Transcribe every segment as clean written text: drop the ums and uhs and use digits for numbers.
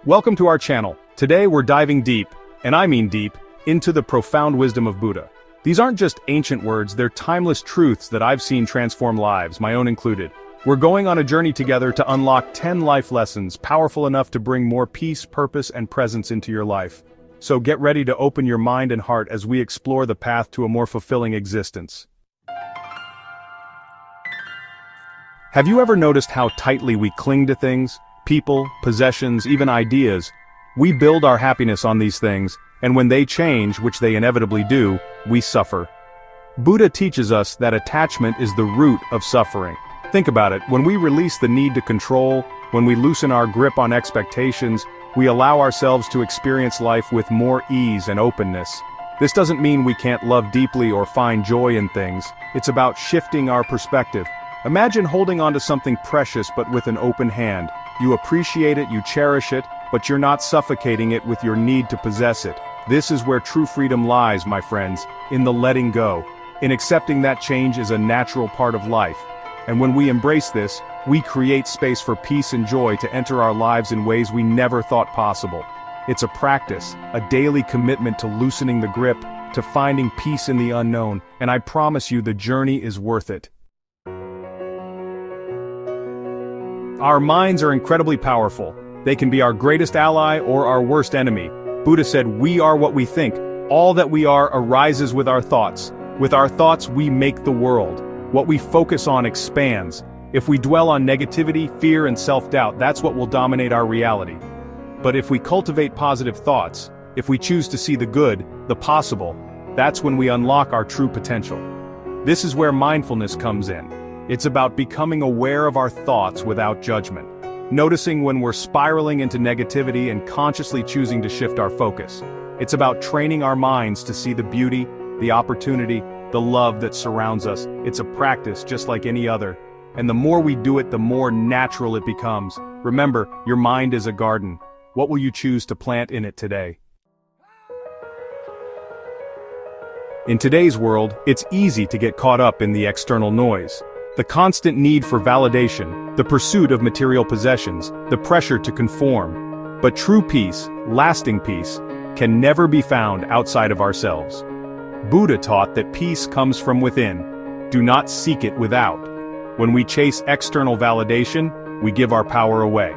Welcome to our channel. Today we're diving deep, and I mean deep, into the profound wisdom of Buddha. These aren't just ancient words, they're timeless truths that I've seen transform lives, my own included. We're going on a journey together to unlock 10 life lessons powerful enough to bring more peace, purpose, and presence into your life. So get ready to open your mind and heart as we explore the path to a more fulfilling existence. Have you ever noticed how tightly we cling to things? People, possessions, even ideas. We build our happiness on these things, and when they change, which they inevitably do, we suffer. Buddha teaches us that attachment is the root of suffering. Think about it, when we release the need to control, when we loosen our grip on expectations, we allow ourselves to experience life with more ease and openness. This doesn't mean we can't love deeply or find joy in things, it's about shifting our perspective. Imagine holding on to something precious but with an open hand. You appreciate it, you cherish it, but you're not suffocating it with your need to possess it. This is where true freedom lies, my friends, in the letting go, in accepting that change is a natural part of life. And when we embrace this, we create space for peace and joy to enter our lives in ways we never thought possible. It's a practice, a daily commitment to loosening the grip, to finding peace in the unknown, and I promise you the journey is worth it. Our minds are incredibly powerful. They can be our greatest ally or our worst enemy. Buddha said, "We are what we think. All that we are arises with our thoughts. With our thoughts we make the world. What we focus on expands. If we dwell on negativity, fear, and self-doubt, that's what will dominate our reality. But if we cultivate positive thoughts, if we choose to see the good, the possible, that's when we unlock our true potential." This is where mindfulness comes in. It's about becoming aware of our thoughts without judgment. Noticing when we're spiraling into negativity and consciously choosing to shift our focus. It's about training our minds to see the beauty, the opportunity, the love that surrounds us. It's a practice just like any other. And the more we do it, the more natural it becomes. Remember, your mind is a garden. What will you choose to plant in it today? In today's world, it's easy to get caught up in the external noise. The constant need for validation, the pursuit of material possessions, the pressure to conform. But true peace, lasting peace, can never be found outside of ourselves. Buddha taught that peace comes from within. Do not seek it without. When we chase external validation, we give our power away.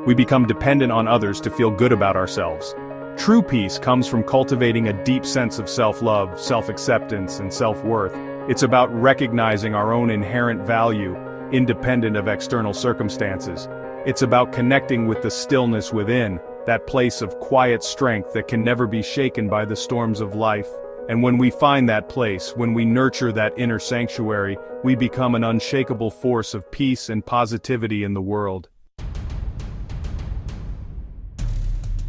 We become dependent on others to feel good about ourselves. True peace comes from cultivating a deep sense of self-love, self-acceptance, and self-worth. It's about recognizing our own inherent value, independent of external circumstances. It's about connecting with the stillness within, that place of quiet strength that can never be shaken by the storms of life. And when we find that place, when we nurture that inner sanctuary, we become an unshakable force of peace and positivity in the world.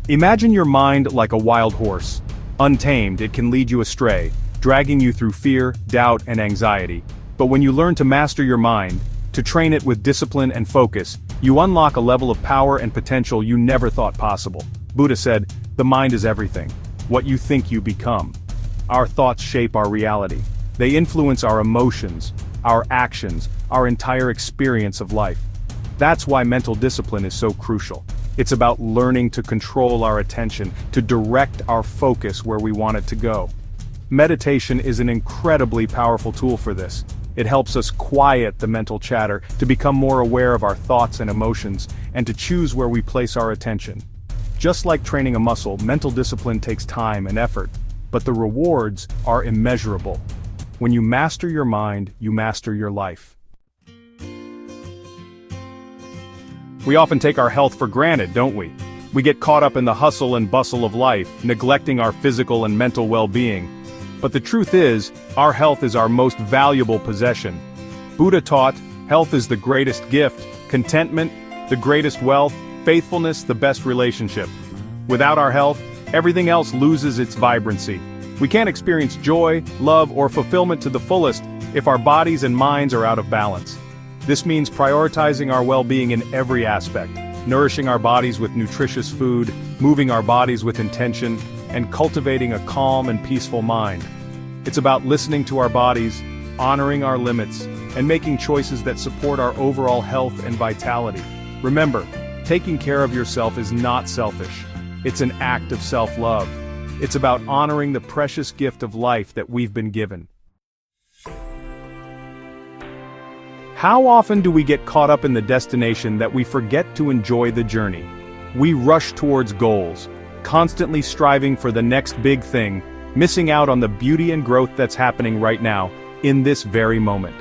Imagine your mind like a wild horse. Untamed, it can lead you astray, dragging you through fear, doubt, and anxiety. But when you learn to master your mind, to train it with discipline and focus, you unlock a level of power and potential you never thought possible. Buddha said, "The mind is everything. What you think you become." Our thoughts shape our reality. They influence our emotions, our actions, our entire experience of life. That's why mental discipline is so crucial. It's about learning to control our attention, to direct our focus where we want it to go. Meditation is an incredibly powerful tool for this. It helps us quiet the mental chatter, to become more aware of our thoughts and emotions, and to choose where we place our attention. Just like training a muscle, mental discipline takes time and effort, but the rewards are immeasurable. When you master your mind, you master your life. We often take our health for granted, don't we? We get caught up in the hustle and bustle of life, neglecting our physical and mental well-being. But the truth is, our health is our most valuable possession. Buddha taught, health is the greatest gift, contentment, the greatest wealth, faithfulness, the best relationship. Without our health, everything else loses its vibrancy. We can't experience joy, love, or fulfillment to the fullest if our bodies and minds are out of balance. This means prioritizing our well-being in every aspect, nourishing our bodies with nutritious food, moving our bodies with intention, and cultivating a calm and peaceful mind. It's about listening to our bodies, honoring our limits, and making choices that support our overall health and vitality. Remember, Taking care of yourself is not selfish. It's an act of self-love. It's about honoring the precious gift of life that we've been given. How often do we get caught up in the destination that we forget to enjoy the journey? We rush towards goals, constantly striving for the next big thing, missing out on the beauty and growth that's happening right now, in this very moment.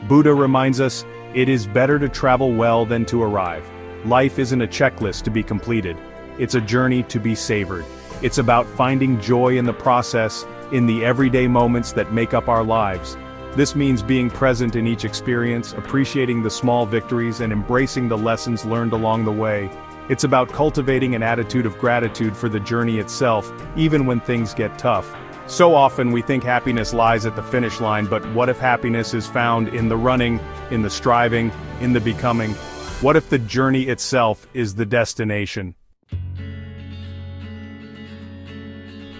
Buddha reminds us, it is better to travel well than to arrive. Life isn't a checklist to be completed. It's a journey to be savored. It's about finding joy in the process, in the everyday moments that make up our lives. This means being present in each experience, appreciating the small victories, and embracing the lessons learned along the way. It's about cultivating an attitude of gratitude for the journey itself, even when things get tough. So often we think happiness lies at the finish line, but what if happiness is found in the running, in the striving, in the becoming? What if the journey itself is the destination?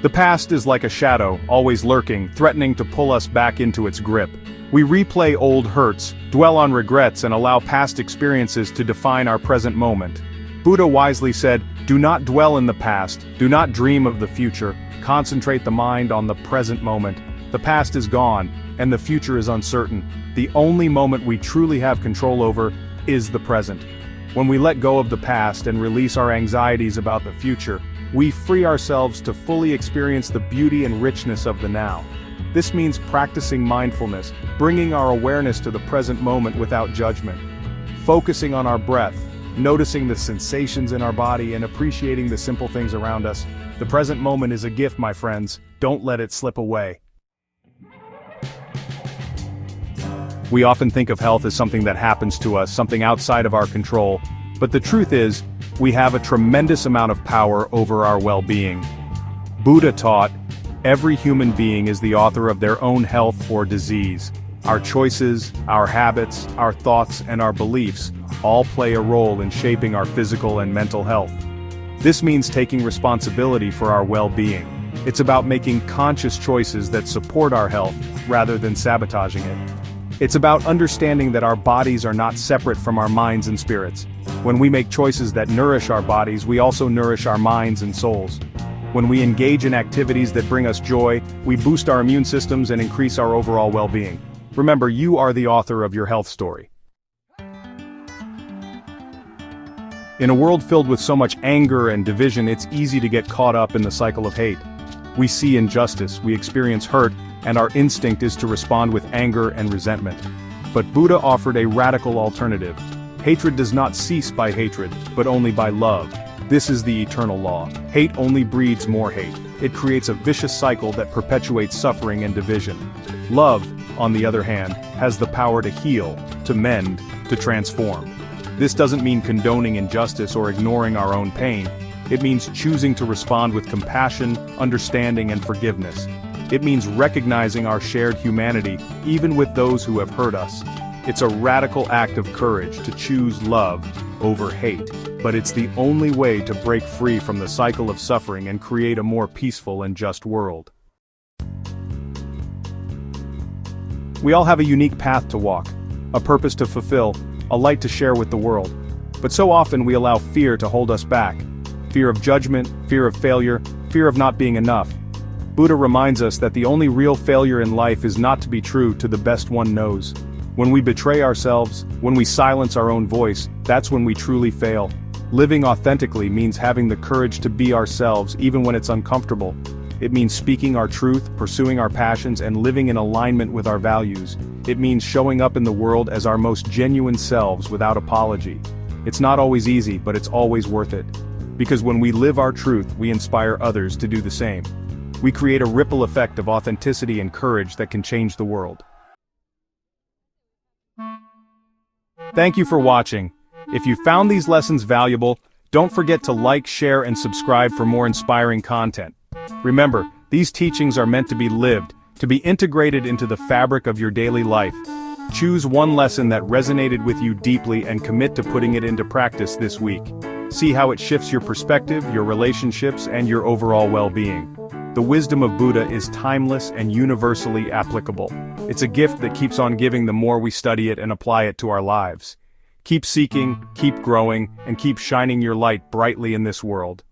The past is like a shadow, always lurking, threatening to pull us back into its grip. We replay old hurts, dwell on regrets, and allow past experiences to define our present moment. Buddha wisely said, do not dwell in the past, do not dream of the future, concentrate the mind on the present moment. The past is gone, and the future is uncertain. The only moment we truly have control over is the present. When we let go of the past and release our anxieties about the future, we free ourselves to fully experience the beauty and richness of the now. This means practicing mindfulness, bringing our awareness to the present moment without judgment. Focusing on our breath, noticing the sensations in our body, and appreciating the simple things around us. The present moment is a gift, my friends. Don't let it slip away. We often think of health as something that happens to us, something outside of our control. But the truth is, we have a tremendous amount of power over our well-being. Buddha taught, every human being is the author of their own health or disease. Our choices, our habits, our thoughts, and our beliefs all play a role in shaping our physical and mental health. This means taking responsibility for our well-being. It's about making conscious choices that support our health, rather than sabotaging it. It's about understanding that our bodies are not separate from our minds and spirits. When we make choices that nourish our bodies, we also nourish our minds and souls. When we engage in activities that bring us joy, we boost our immune systems and increase our overall well-being. Remember, you are the author of your health story. In a world filled with so much anger and division, it's easy to get caught up in the cycle of hate. We see injustice, we experience hurt, and our instinct is to respond with anger and resentment. But Buddha offered a radical alternative. Hatred does not cease by hatred, but only by love. This is the eternal law. Hate only breeds more hate. It creates a vicious cycle that perpetuates suffering and division. Love, on the other hand, has the power to heal, to mend, to transform. This doesn't mean condoning injustice or ignoring our own pain. It means choosing to respond with compassion, understanding, and forgiveness. It means recognizing our shared humanity, even with those who have hurt us. It's a radical act of courage to choose love over hate, but it's the only way to break free from the cycle of suffering and create a more peaceful and just world. We all have a unique path to walk, a purpose to fulfill, a light to share with the world. But so often we allow fear to hold us back. Fear of judgment, fear of failure, fear of not being enough. Buddha reminds us that the only real failure in life is not to be true to the best one knows. When we betray ourselves, when we silence our own voice, that's when we truly fail. Living authentically means having the courage to be ourselves even when it's uncomfortable. It means speaking our truth, pursuing our passions, and living in alignment with our values. It means showing up in the world as our most genuine selves without apology. It's not always easy, but it's always worth it. Because when we live our truth, we inspire others to do the same. We create a ripple effect of authenticity and courage that can change the world. Thank you for watching. If you found these lessons valuable, don't forget to like, share, and subscribe for more inspiring content. Remember, these teachings are meant to be lived, to be integrated into the fabric of your daily life. Choose one lesson that resonated with you deeply and commit to putting it into practice this week. See how it shifts your perspective, your relationships, and your overall well-being. The wisdom of Buddha is timeless and universally applicable. It's a gift that keeps on giving the more we study it and apply it to our lives. Keep seeking, keep growing, and keep shining your light brightly in this world.